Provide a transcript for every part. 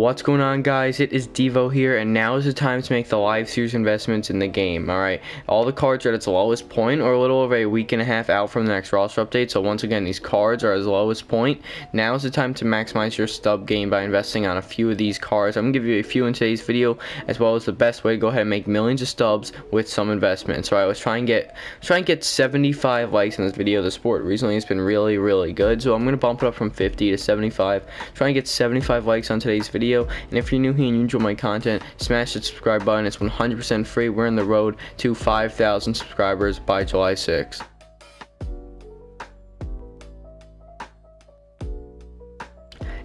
What's going on, guys? It is Deevo here, and now is the time to make the live series investments in the game. Alright, all the cards are at its lowest point, or a little over a week and a half out from the next roster update. So once again, these cards are at its lowest point. Now is the time to maximize your stub game by investing on a few of these cards. I'm going to give you a few in today's video, as well as the best way to go ahead and make millions of stubs with some investments. Alright, let's try and get 75 likes in this video. The sport recently has been really good, so I'm going to bump it up from 50 to 75. Try and get 75 likes on today's video. And if you're new here and you enjoy my content, smash the subscribe button. It's 100% free. We're on the road to 5,000 subscribers by July 6th.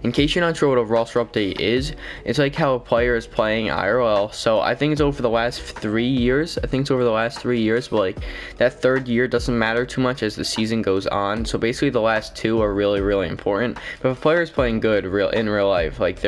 In case you're not sure what a roster update is, it's like how a player is playing IRL. So I think it's over the last 3 years. But like that third year doesn't matter too much as the season goes on. So basically the last two are really important. But if a player is playing good in real life, like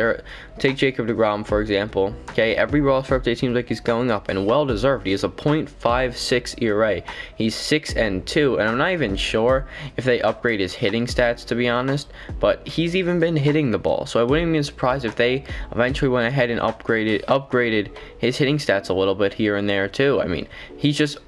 take Jacob deGrom for example. Okay, every roster update seems like he's going up, and well deserved. He has a .56 ERA. He's 6-2, and I'm not even sure if they upgrade his hitting stats, to be honest. But he's even been hitting the ball, so I wouldn't even be surprised if they eventually went ahead and upgraded his hitting stats a little bit here and there too. I mean, he's just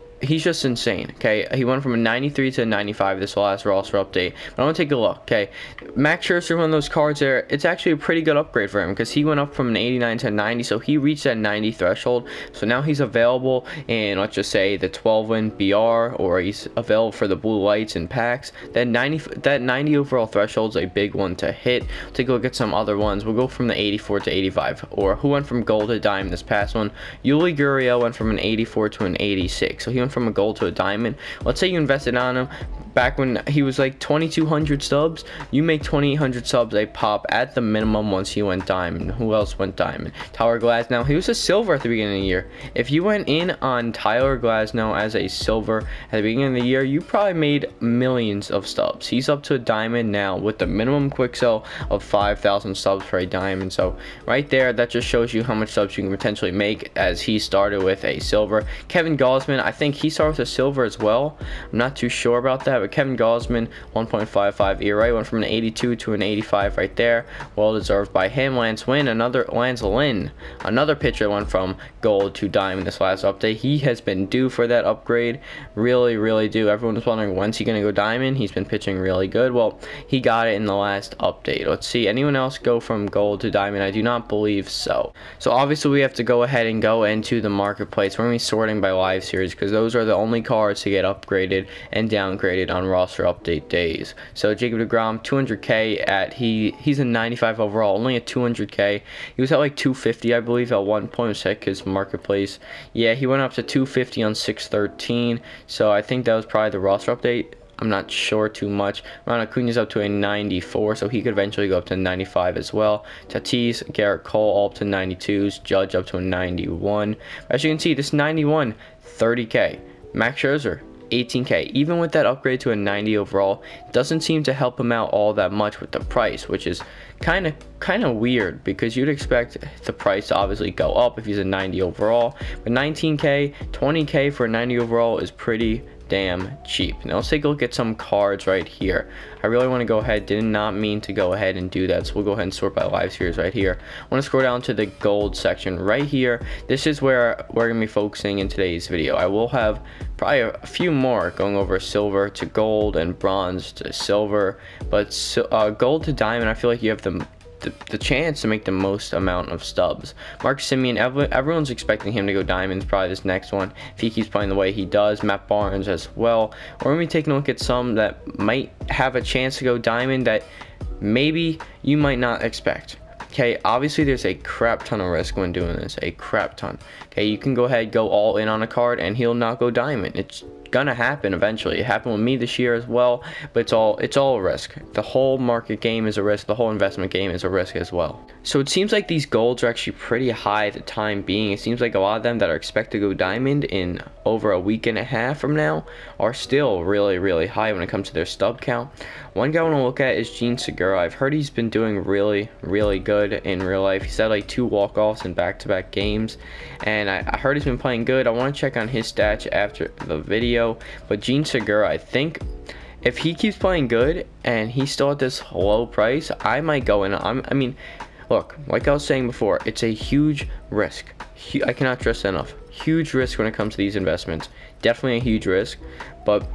insane. Okay, he went from a 93 to a 95 this last roster update. But I want to take a look. Okay, Max Scherzer, one of those cards there, it's actually a pretty good upgrade for him because he went up from an 89 to a 90, so he reached that 90 threshold. So now he's available in, let's just say, the 12-win BR, or he's available for the blue lights and packs. That 90 overall threshold is a big one to hit. We'll take a look at some other ones. We'll go from the 84 to 85, or who went from gold to diamond this past one. Yuli Gurriel went from an 84 to an 86, so he went from a gold to a diamond. Let's say you invested on him back when he was like 2,200 stubs. You make 2,800 subs a pop at the minimum once he went diamond. Who else went diamond? Tyler Glasnow. He was a silver at the beginning of the year. If you went in on Tyler Glasnow as a silver at the beginning of the year, you probably made millions of stubs. He's up to a diamond now with the minimum quick sell of 5,000 subs for a diamond. So right there, that just shows you how much subs you can potentially make, as he started with a silver. Kevin Gausman, I think he started with a silver as well. I'm not too sure about that, but Kevin Gausman, 1.55 ERA, went from an 82 to an 85 right there. Well deserved by him. Lance Lynn, another pitcher, went from gold to diamond this last update. He has been due for that upgrade, really due. Everyone was wondering, when's he gonna go diamond? He's been pitching really good. Well, he got it in the last update. Let's see, anyone else go from gold to diamond? I do not believe so. So obviously we have to go ahead and go into the marketplace. We're gonna be sorting by live series because those are the only cards to get upgraded and downgraded on roster update days. So Jacob deGrom, 200k at he's a 95 overall, only a 200k. He was at like 250, I believe, at one point. Check his marketplace. Yeah, he went up to 250 on 6/13. So I think that was probably the roster update. I'm not sure too much. Ron Acuna's up to a 94, so he could eventually go up to 95 as well. Tatis, Garrett Cole, all up to 92s. Judge up to a 91. As you can see, this 91, 30k. Max Scherzer, 18k. Even with that upgrade to a 90 overall, doesn't seem to help him out all that much with the price, which is kind of weird, because you'd expect the price to obviously go up if he's a 90 overall. But 19k, 20k for a 90 overall is pretty damn cheap. Now let's take a look at some cards right here. I really want to go ahead, did not mean to go ahead and do that, so we'll go ahead and sort by live series right here. I want to scroll down to the gold section right here. This is where we're going to be focusing in today's video. I will have probably a few more going over silver to gold and bronze to silver, but gold to diamond, I feel like you have the chance to make the most amount of stubs. Marcus Semien, everyone's expecting him to go diamonds, probably this next one, if he keeps playing the way he does. Matt Barnes as well. We're going to be taking a look at some that might have a chance to go diamond that maybe you might not expect. Okay, obviously there's a crap ton of risk when doing this, a crap ton. Okay, you can go ahead, go all in on a card, and he'll not go diamond. It's gonna happen eventually. It happened with me this year as well, but it's all a risk. The whole market game is a risk. The whole investment game is a risk as well. So it seems like these golds are actually pretty high at the time being. It seems like a lot of them that are expected to go diamond in over a week and a half from now are still really high when it comes to their stub count. One guy I want to look at is Jean Segura. I've heard he's been doing really good in real life. He's had like 2 walk-offs in back-to-back games, and I heard he's been playing good. I want to check on his stats after the video, but Jean Segura, I think if he keeps playing good and he's still at this low price, I might go in. I mean, look, like I was saying before, it's a huge risk. I cannot stress that enough. Huge risk when it comes to these investments. Definitely a huge risk, but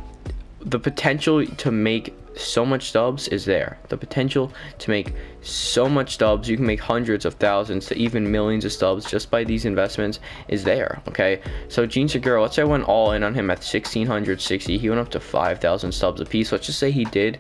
the potential to make so much stubs is there. The potential to make so much stubs, you can make hundreds of thousands to even millions of stubs just by these investments, is there. Okay, so Gene Segura, let's say I went all in on him at 1,660. He went up to 5,000 stubs a piece. Let's just say he did.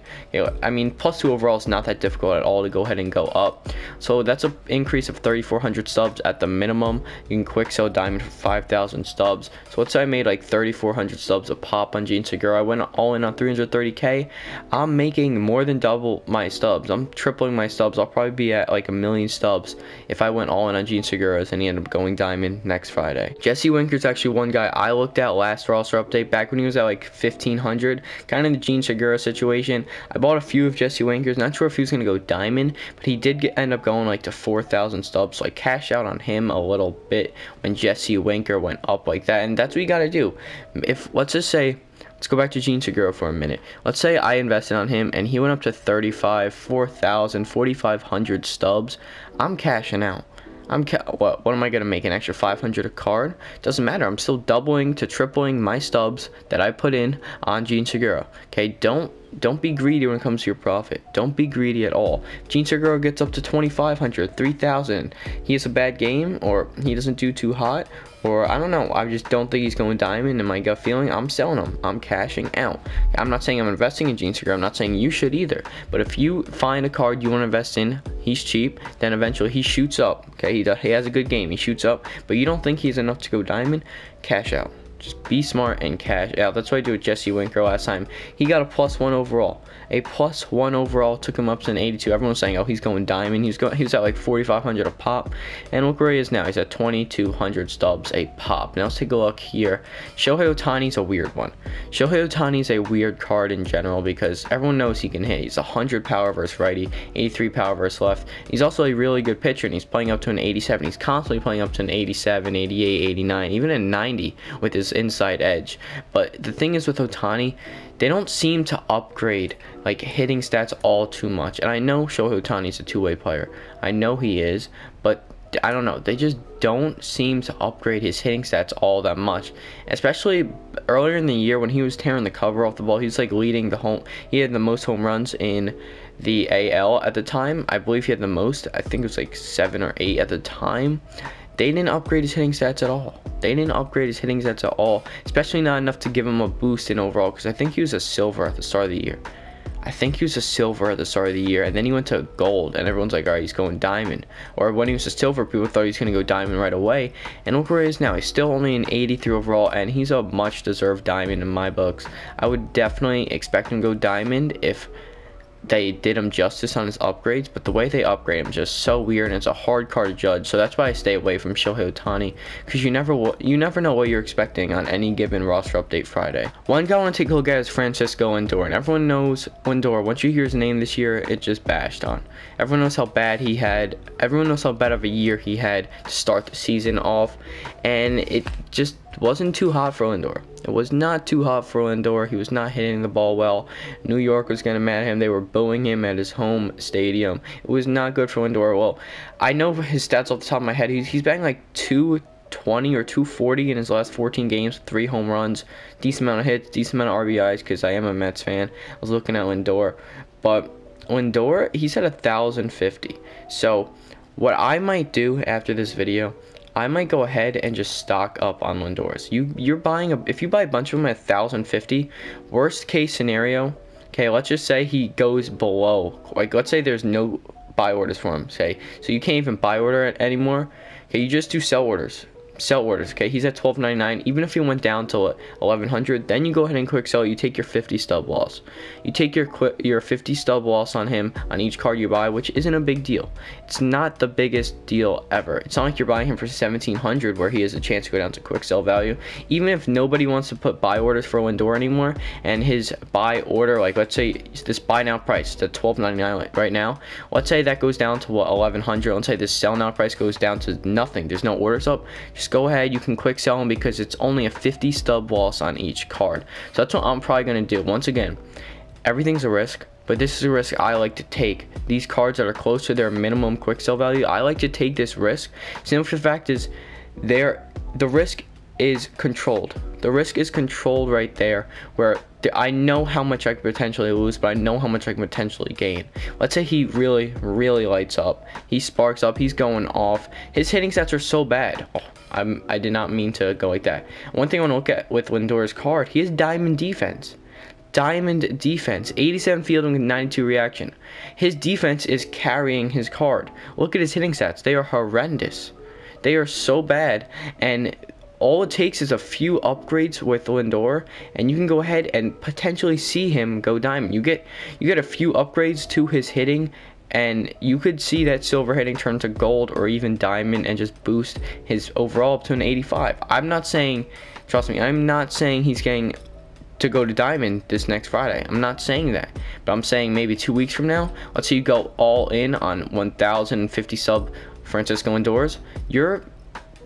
I mean, +2 overall is not that difficult at all to go ahead and go up. So that's an increase of 3,400 stubs at the minimum. You can quick sell diamond for 5,000 stubs. So let's say I made like 3,400 stubs a pop on Gene Segura. I went all in on 330K. I'm making more than double my stubs. I'm tripling my stubs. I'll probably be at like 1 million stubs if I went all in on Gene Segura's and he ended up going diamond next Friday. Jesse Winker's actually one guy I looked at last roster update back when he was at like 1,500, kind of the Gene Segura situation. I bought a few of Jesse Winker's, not sure if he was going to go diamond, but he did end up going like to 4,000 stubs, so I cashed out on him a little bit when Jesse Winker went up like that, and that's what you got to do. If, let's just say, let's go back to Gene Segura for a minute. Let's say I invested on him and he went up to 4,500 stubs. I'm cashing out. What am I going to make, an extra 500 a card? Doesn't matter. I'm still doubling to tripling my stubs that I put in on Gene Segura. Okay, don't be greedy when it comes to your profit. Don't be greedy at all. If Gene Segura gets up to 2,500, 3,000, he has a bad game, or he doesn't do too hot, or I don't know, I just don't think he's going diamond. In my gut feeling, I'm selling him. I'm cashing out. I'm not saying I'm investing in Gene Segura. I'm not saying you should either. But if you find a card you want to invest in, he's cheap, then eventually he shoots up. Okay, he has a good game. He shoots up, but you don't think he's enough to go diamond, cash out. Just be smart and cash out. That's what I did with Jesse Winker last time. He got a +1 overall. A +1 overall took him up to an 82. Everyone was saying, oh, he's going diamond. He was at like 4,500 a pop. And look where he is now. He's at 2,200 stubs a pop. Now let's take a look here. Shohei Otani's a weird one. Shohei Otani's a weird card in general because everyone knows he can hit. He's 100 power versus righty, 83 power versus left. He's also a really good pitcher, and he's playing up to an 87. He's constantly playing up to an 87, 88, 89, even a 90 with his inside edge. But the thing is with Otani, they don't seem to upgrade like hitting stats all too much. And I know Shohei Otani's a two-way player. I know he is, but I don't know. They just don't seem to upgrade his hitting stats all that much. Especially earlier in the year when he was tearing the cover off the ball. He was like leading the home. He had the most home runs in the AL at the time. I believe he had the most. I think it was like 7 or 8 at the time. They didn't upgrade his hitting stats at all. They didn't upgrade his hitting stats at all, especially not enough to give him a boost in overall, because I think he was a silver at the start of the year. I think he was a silver at the start of the year, and then he went to gold, and everyone's like, all right, he's going diamond. Or when he was a silver, people thought he was going to go diamond right away, and look where he is now. He's still only an 83 overall, and he's a much-deserved diamond in my books. I would definitely expect him to go diamond if they did him justice on his upgrades, but the way they upgrade him is just so weird, and it's a hard card to judge. So that's why I stay away from Shohei Otani, because you never know what you're expecting on any given roster update Friday. One guy I want to take a look at is Francisco Lindor, and everyone knows Lindor. Once you hear his name this year, it just bashed on. Everyone knows how bad he had. Everyone knows how bad of a year he had to start the season off, and it just wasn't too hot for Lindor. It was not too hot for Lindor. He was not hitting the ball well. New York was getting mad at him. They were booing him at his home stadium. It was not good for Lindor. Well, I know his stats off the top of my head. He's batting like 220 or 240 in his last 14 games, 3 home runs, decent amount of hits, decent amount of RBIs, because I am a Mets fan. I was looking at Lindor. But Lindor, he's at 1,050. So what I might do after this video, I might go ahead and just stock up on Lindor's. You're buying if you buy a bunch of them at 1,050, worst case scenario, okay, let's just say he goes below, like let's say there's no buy orders for him, say, so you can't even buy order it anymore. Okay, you just do sell orders. Okay, he's at $12.99. Even if he went down to 1,100, then you go ahead and quick sell. You take your 50 stub loss. You take your 50 stub loss on him on each card you buy, which isn't a big deal. It's not the biggest deal ever. It's not like you're buying him for 1,700 where he has a chance to go down to quick sell value. Even if nobody wants to put buy orders for Lindor anymore, and his buy order, like let's say this buy now price is at $12.99 right now. Let's say that goes down to what, 1,100. Let's say this sell now price goes down to nothing. There's no orders up. Just go ahead, you can quick sell them because it's only a 50 stub loss on each card. So that's what I'm probably going to do. Once again, everything's a risk. but this is a risk I like to take. These cards that are close to their minimum quick sell value, I like to take this risk. Simply for the fact is, the risk is controlled. The risk is controlled right there, where I know how much I could potentially lose, but I know how much I can potentially gain. Let's say he really lights up. He sparks up. He's going off. His hitting stats are so bad. Oh, I did not mean to go like that. One thing I want to look at with Lindor's card, he has diamond defense. Diamond defense, 87 fielding with 92 reaction. His defense is carrying his card. Look at his hitting stats. They are horrendous. They are so bad, and all it takes is a few upgrades with Lindor, and you can go ahead and potentially see him go diamond. You get a few upgrades to his hitting, and you could see that silver hitting turn to gold or even diamond and just boost his overall up to an 85. I'm not saying, trust me, I'm not saying he's getting to go to diamond this next Friday. I'm not saying that, but I'm saying maybe 2 weeks from now, let's say you go all in on 1,050 sub Francisco Lindors, you're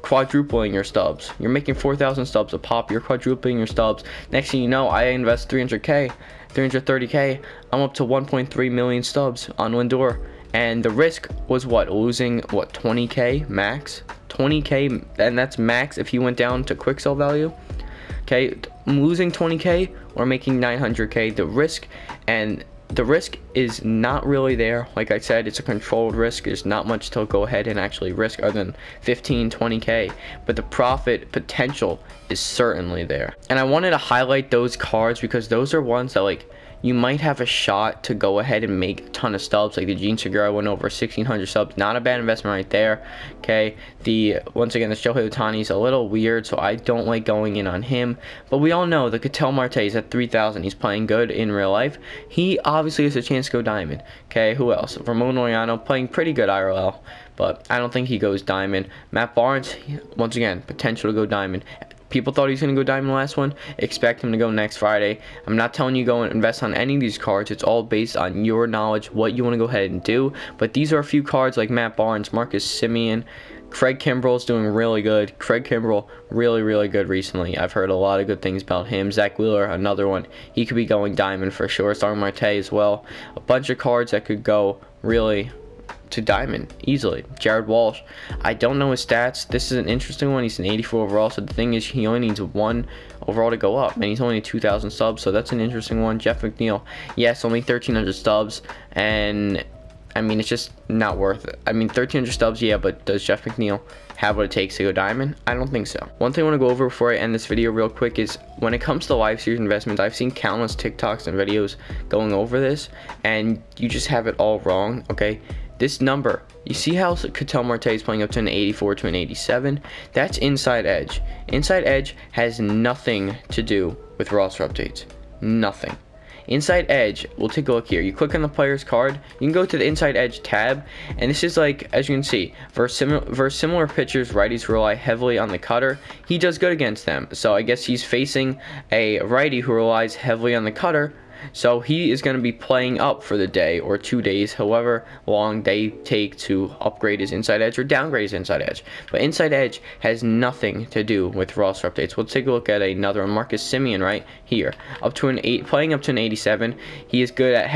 quadrupling your stubs. You're making 4,000 stubs a pop. You're quadrupling your stubs. Next thing you know, I invest 300k, 330k. I'm up to 1.3 million stubs on Lindor, and the risk was what, losing what, 20k max, 20k, and that's max if he went down to quick sell value. Okay, losing 20k or making 900k. The risk is not really there. Like I said, it's a controlled risk. There's not much to go ahead and actually risk other than 15-20k, but the profit potential is certainly there. And I wanted to highlight those cards because those are ones that, like, you might have a shot to go ahead and make a ton of stubs. Like the Segura went over 1,600 subs. Not a bad investment right there. Okay, once again, the Shohei Otani is a little weird, so I don't like going in on him. But we all know the Ketel Marte is at 3,000. He's playing good in real life. He obviously has a chance to go diamond. Okay, who else? Ramon Laureano playing pretty good IRL, but I don't think he goes diamond. Matt Barnes, once again, potential to go diamond. People thought he was going to go diamond last one. Expect him to go next Friday. I'm not telling you go and invest on any of these cards. It's all based on your knowledge, what you want to go ahead and do. But these are a few cards like Matt Barnes, Marcus Semien, Craig Kimbrell's doing really good. Craig Kimbrell, really good recently. I've heard a lot of good things about him. Zach Wheeler, another one. He could be going diamond for sure. Starting Marte as well. A bunch of cards that could go really to diamond easily. Jared Walsh, I don't know his stats. This is an interesting one. He's an 84 overall, so the thing is he only needs 1 overall to go up, and he's only 2,000 subs, so that's an interesting one. Jeff McNeil, yes, only 1,300 stubs, and I mean, it's just not worth it. I mean, 1,300 stubs, yeah, but does Jeff McNeil have what it takes to go diamond? I don't think so. One thing I want to go over before I end this video real quick is when it comes to live series investments, I've seen countless TikToks and videos going over this, and you just have it all wrong, okay? This number, you see how Ketel Marte is playing up to an 84 to an 87? That's inside edge. Inside edge has nothing to do with roster updates. Nothing. Inside edge, we'll take a look here. You click on the player's card, you can go to the inside edge tab, and this is like, as you can see, versus similar pitchers, righties rely heavily on the cutter. He does good against them, so I guess he's facing a righty who relies heavily on the cutter. So he is going to be playing up for the day or 2 days, however long they take to upgrade his inside edge or downgrade his inside edge. But inside edge has nothing to do with roster updates. We'll take a look at another one. Marcus Semien right here, up to an 8, playing up to an 87. He is good at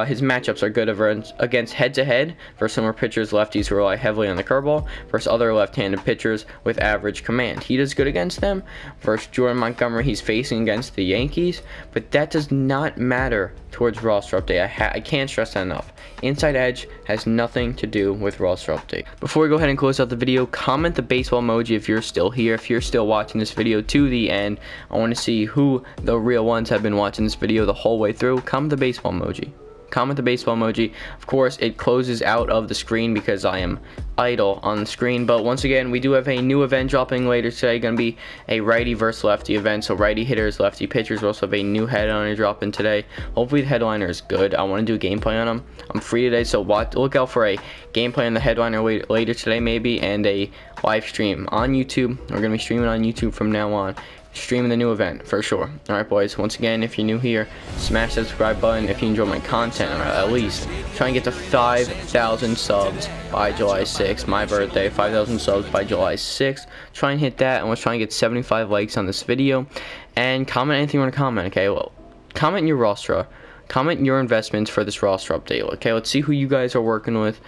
his matchups are good against head-to-head versus similar pitchers, lefties who rely heavily on the curveball, versus other left-handed pitchers with average command. He does good against them. Versus Jordan Montgomery, he's facing against the Yankees, but that does not matter towards roster update. I can't stress that enough. Inside edge has nothing to do with roster update. Before we go ahead and close out the video, comment the baseball emoji if you're still here, if you're still watching this video to the end. I want to see who the real ones have been watching this video the whole way through. Comment the baseball emoji. Comment the baseball emoji. Of course, it closes out of the screen because I am idle on the screen. But once again, we do have a new event dropping later today. Going to be a righty versus lefty event. So righty hitters, lefty pitchers. We also have a new headliner dropping today. Hopefully the headliner is good. I want to do a gameplay on him. I'm free today, so look out for a gameplay on the headliner later today maybe, and a live stream on YouTube. We're going to be streaming on YouTube from now on. Streaming the new event for sure. Alright boys, once again, if you're new here, smash that subscribe button if you enjoy my content, or at least try and get to 5,000 subs by July 6th, my birthday. 5,000 subs by July 6th. Try and hit that, and let's try and get 75 likes on this video, and comment anything you want to comment. Okay, well, comment your roster comment your investments for this roster update. Okay, let's see who you guys are working with.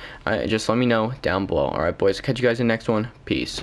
Just let me know down below. All right, boys, catch you guys in the next one. Peace.